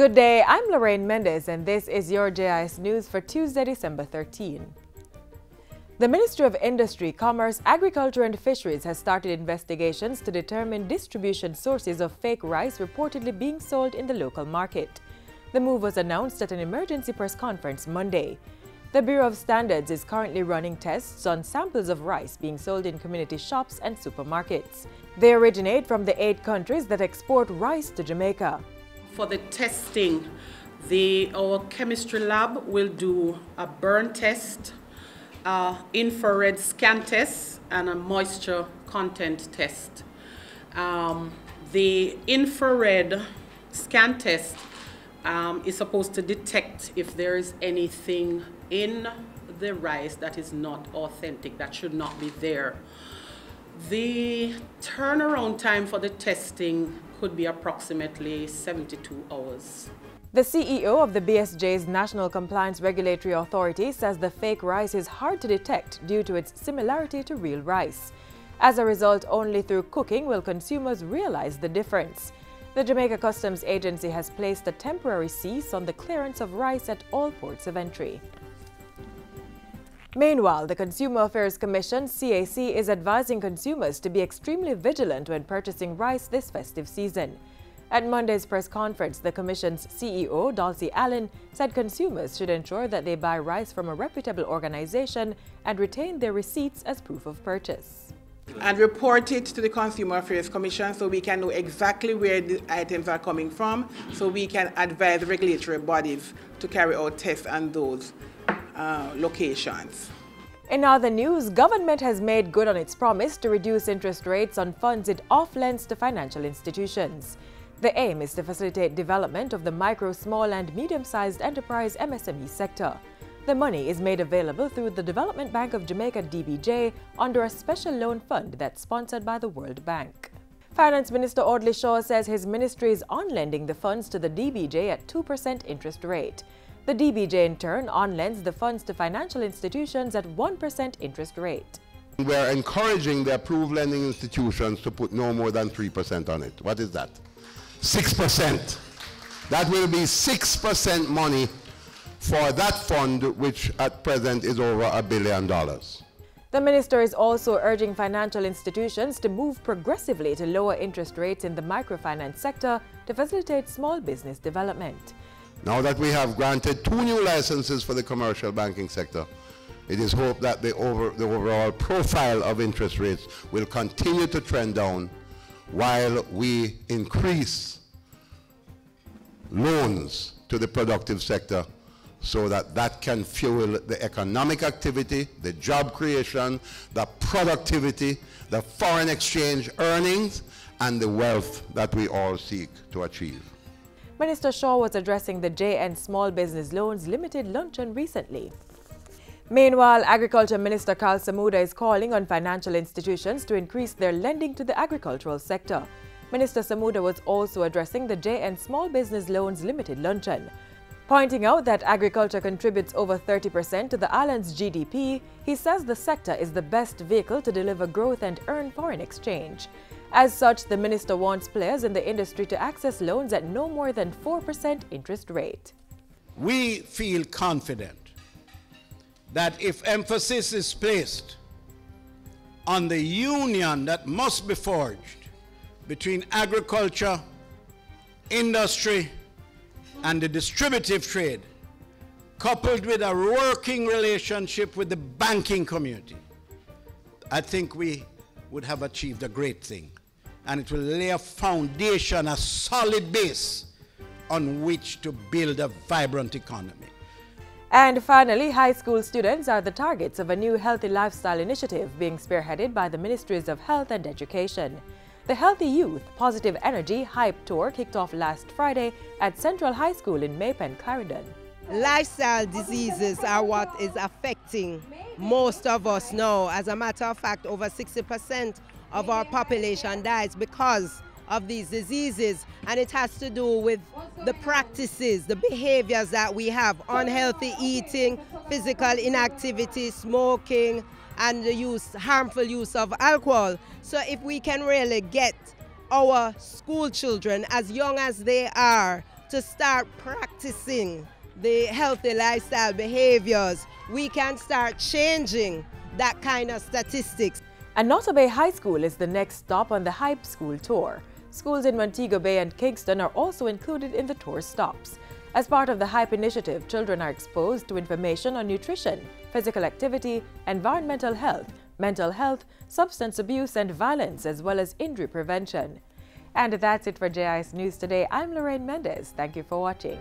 Good day, I'm Lorraine Mendez and this is your JIS News for Tuesday, December 13. The Ministry of Industry, Commerce, Agriculture and Fisheries has started investigations to determine distribution sources of fake rice reportedly being sold in the local market. The move was announced at an emergency press conference Monday. The Bureau of Standards is currently running tests on samples of rice being sold in community shops and supermarkets. They originate from the 8 countries that export rice to Jamaica. For the testing, our chemistry lab will do a burn test, infrared scan test, and a moisture content test. The infrared scan test is supposed to detect if there is anything in the rice that is not authentic, that should not be there. The turnaround time for the testing could be approximately 72 hours. The CEO of the BSJ's National Compliance Regulatory Authority says the fake rice is hard to detect due to its similarity to real rice. As a result, only through cooking will consumers realize the difference. The Jamaica Customs Agency has placed a temporary cease on the clearance of rice at all ports of entry. Meanwhile, the Consumer Affairs Commission, CAC, is advising consumers to be extremely vigilant when purchasing rice this festive season. At Monday's press conference, the Commission's CEO, Dulcie Allen, said consumers should ensure that they buy rice from a reputable organization and retain their receipts as proof of purchase. And report it to the Consumer Affairs Commission so we can know exactly where the items are coming from, so we can advise regulatory bodies to carry out tests on those locations. In other news, government has made good on its promise to reduce interest rates on funds it off-lends to financial institutions. The aim is to facilitate development of the micro, small and medium-sized enterprise MSME sector. The money is made available through the Development Bank of Jamaica DBJ under a special loan fund that's sponsored by the World Bank. Finance Minister Audley Shaw says his ministry is on-lending the funds to the DBJ at 2% interest rate. The DBJ in turn on-lends the funds to financial institutions at 1% interest rate. We are encouraging the approved lending institutions to put no more than 3% on it. What is that? 6%. That will be 6% money for that fund, which at present is over $1 billion. The minister is also urging financial institutions to move progressively to lower interest rates in the microfinance sector to facilitate small business development. Now that we have granted 2 new licenses for the commercial banking sector, it is hoped that the overall profile of interest rates will continue to trend down while we increase loans to the productive sector so that that can fuel the economic activity, the job creation, the productivity, the foreign exchange earnings, and the wealth that we all seek to achieve. Minister Shaw was addressing the JN Small Business Loans Limited luncheon recently. Meanwhile, Agriculture Minister Samuda is calling on financial institutions to increase their lending to the agricultural sector. Minister Samuda was also addressing the JN Small Business Loans Limited luncheon. Pointing out that agriculture contributes over 30% to the island's GDP, he says the sector is the best vehicle to deliver growth and earn foreign exchange. As such, the minister wants players in the industry to access loans at no more than 4% interest rate. We feel confident that if emphasis is placed on the union that must be forged between agriculture, industry, and the distributive trade, coupled with a working relationship with the banking community, I think we would have achieved a great thing. And it will lay a foundation, a solid base on which to build a vibrant economy. And finally, high school students are the targets of a new healthy lifestyle initiative being spearheaded by the Ministries of Health and Education. The Healthy Youth, Positive Energy Hype Tour kicked off last Friday at Central High School in Maypen, Clarendon. Lifestyle diseases are what is affecting most of us now. As a matter of fact, over 60% of our population dies because of these diseases, and it has to do with the practices, the behaviors that we have: unhealthy eating, physical inactivity, smoking, and the harmful use of alcohol. So if we can really get our school children, as young as they are, to start practicing the healthy lifestyle behaviors, we can start changing that kind of statistics. And Notta Bay High School is the next stop on the Hype School Tour. Schools in Montego Bay and Kingston are also included in the tour stops. As part of the Hype initiative, children are exposed to information on nutrition, physical activity, environmental health, mental health, substance abuse and violence, as well as injury prevention. And that's it for JIS News today. I'm Lorraine Mendez. Thank you for watching.